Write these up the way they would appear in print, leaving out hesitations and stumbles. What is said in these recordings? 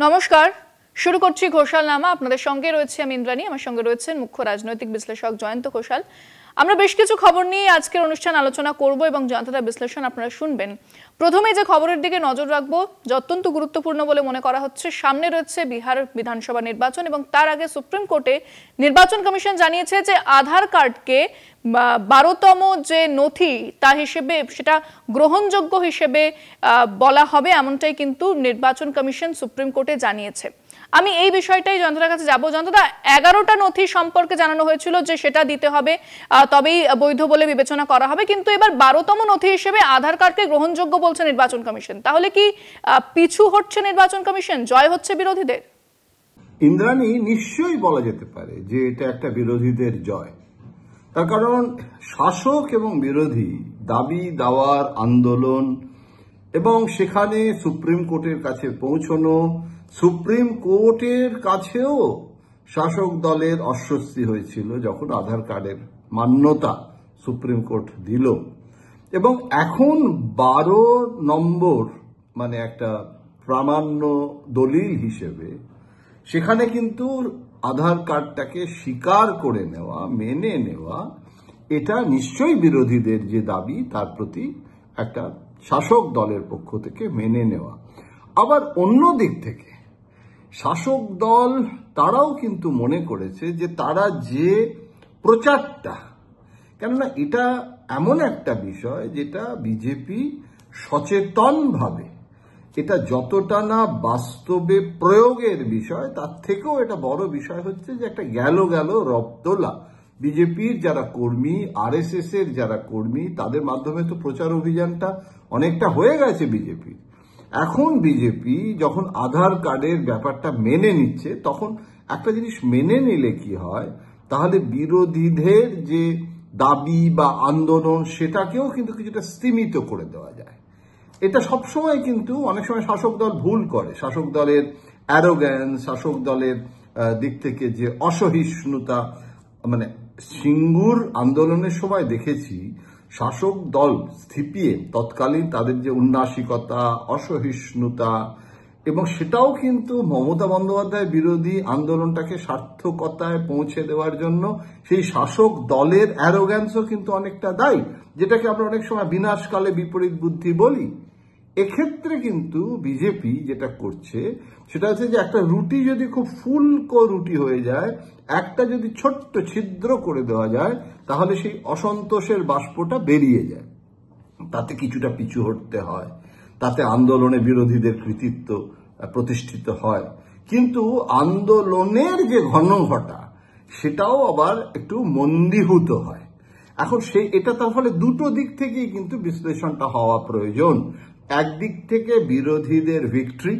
নমস্কার, শুরু করছি ঘোষালনামা। আপনাদের সঙ্গে রয়েছে আমি ইন্দ্রাণী, আমার সঙ্গে রয়েছেন মুখ্য রাজনৈতিক বিশ্লেষক জয়ন্ত ঘোষাল। আমরা বেশ কিছু খবর নিয়ে আজকের অনুষ্ঠান আলোচনা করব এবং জয়ন্তদা বিশ্লেষণ আপনারা শুনবেন। প্রথমে যে খবরের দিকে নজর রাখবো, অত্যন্ত গুরুত্বপূর্ণ বলে মনে করা হচ্ছে, সামনে রয়েছে বিহার বিধানসভা নির্বাচন এবং তার আগে সুপ্রিম কোর্টে নির্বাচন কমিশন জানিয়েছে যে আধার কার্ডকে 12তম যে নথি তা হিসেবে সেটা গ্রহণযোগ্য হিসেবে বলা হবে, এমনটাই কিন্তু নির্বাচন কমিশন সুপ্রিম কোর্টে জানিয়েছে। আমি এই বিষয়টাই জয়ন্তদার কাছে যাবো। জয়ন্তদা, 11টা নথি সম্পর্কে জানানো হয়েছিল যে সেটা দিতে হবে, তবেই বৈধ বলে বিবেচনা করা হবে, কিন্তু এবার 12তম নথি হিসেবে আধার কার্ডকে গ্রহণযোগ্য বলছে নির্বাচন কমিশন। তাহলে কি পিছু হচ্ছে নির্বাচন কমিশন, জয় হচ্ছে বিরোধীদের? ইন্দ্রাণী, নিশ্চয়ই বলা যেতে পারে যে এটা একটা বিরোধীদের জয়। তার কারণ শাসক এবং বিরোধী দাবি দাওয়ার আন্দোলন এবং সেখানে সুপ্রিম কোর্টের কাছে পৌঁছানো, সুপ্রিম কোর্টের কাছেও শাসক দলের অস্বস্তি হয়েছিল যখন আধার কার্ডের মান্যতা সুপ্রিম কোর্ট দিল। এবং এখন 12 নম্বর মানে একটা প্রামাণ্য দলিল হিসেবে সেখানে কিন্তু আধার কার্ডটাকে স্বীকার করে নেওয়া, মেনে নেওয়া, এটা নিশ্চয়ই বিরোধীদের যে দাবি তার প্রতি একটা শাসক দলের পক্ষ থেকে মেনে নেওয়া। আবার অন্য দিক থেকে শাসক দল তারাও কিন্তু মনে করেছে যে তারা যে প্রচারটা, কেননা এটা এমন একটা বিষয় যেটা বিজেপি সচেতনভাবে, এটা যতটা না বাস্তবে প্রয়োগের বিষয়, তার থেকেও এটা বড় বিষয় হচ্ছে যে একটা গেল রবদোলা বিজেপির যারা কর্মী, আরএসএস এর যারা কর্মী, তাদের মাধ্যমে তো প্রচার অভিযানটা অনেকটা হয়ে গেছে বিজেপির। এখন বিজেপি যখন আধার কার্ডের ব্যাপারটা মেনে নিচ্ছে, তখন একটা জিনিস মেনে নিলে কি হয়, তাহলে বিরোধীদের যে দাবি বা আন্দোলন সেটাকেও কিন্তু কিছুটা স্তীমিত করে দেওয়া যায়। এটা সবসময় কিন্তু অনেক সময় শাসক দল ভুল করে, শাসক দলের অ্যারোগ্যান্স, শাসক দলের দিক থেকে যে অসহিষ্ণুতা, মানে সিঙ্গুর আন্দোলনের সময় দেখেছি শাসক দল স্থিপিয়ে তৎকালীন তাদের যে উন্নাসিকতা, অসহিষ্ণুতা, এবং সেটাও কিন্তু মমতা বন্দ্যোপাধ্যায় বিরোধী আন্দোলনটাকে সার্থকতায় পৌঁছে দেওয়ার জন্য সেই শাসক দলের অ্যারোগ্যান্সও কিন্তু অনেকটা দায়ী, যেটাকে আমরা অনেক সময় বিনাশকালে বিপরীত বুদ্ধি বলি। এক্ষেত্রে কিন্তু বিজেপি যেটা করছে সেটা হচ্ছে যে একটা রুটি যদি খুব ফুলকো রুটি হয়ে যায়, একটা যদি ছোট্ট ছিদ্র করে দেওয়া যায়, তাহলে সেই অসন্তোষের বাষ্পটা বেরিয়ে যায়। তাতে কিছুটা পিছু হটতে হয়, তাতে আন্দোলনে বিরোধীদের কৃতিত্ব প্রতিষ্ঠিত হয়, কিন্তু আন্দোলনের যে ঘনঘটা সেটাও আবার একটু মন্দীভূত হয়। এখন এটা তার ফলে দুটো দিক থেকেই কিন্তু বিশ্লেষণটা হওয়া প্রয়োজন। একদিক থেকে বিরোধীদের ভিক্টরি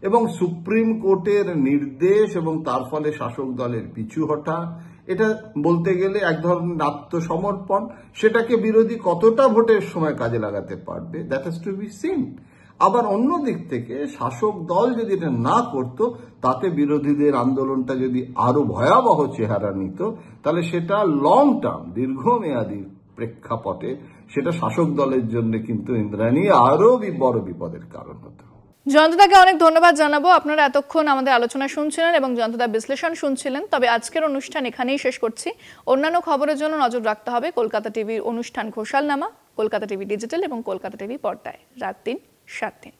এবং সুপ্রিম কোর্টের নির্দেশ এবং তার ফলে শাসক দলের পিছু হটা, এটা বলতে গেলে এক ধরনের আত্মসমর্পণ। সেটাকে বিরোধী কতটা ভোটের সময় কাজে লাগাতে পারবে, that has to be seen. আবার অন্য দিক থেকে শাসক দল যদি এটা না করত, তাতে বিরোধীদের আন্দোলনটা যদি আরো ভয়াবহ চেহারা নিত, তাহলে সেটা লং টার্ম, দীর্ঘমেয়াদী প্রেক্ষাপটে সেটা শাসক দলের জন্য কিন্তু ইন্দ্রাণী আরো বড় বিপদের কারণ হতো। জয়ন্তদাকে অনেক ধন্যবাদ জানাবো। আপনারা এতক্ষণ আমাদের আলোচনা শুনছিলেন এবং জয়ন্তদার বিশ্লেষণ শুনছিলেন। তবে আজকের অনুষ্ঠান এখানেই শেষ করছি। অন্যান্য খবরের জন্য নজর রাখতে হবে কলকাতা টিভির অনুষ্ঠান ঘোষালনামা, কলকাতা টিভি ডিজিটাল এবং কলকাতা টিভি পর্দায় রাত 3, 7 দিন।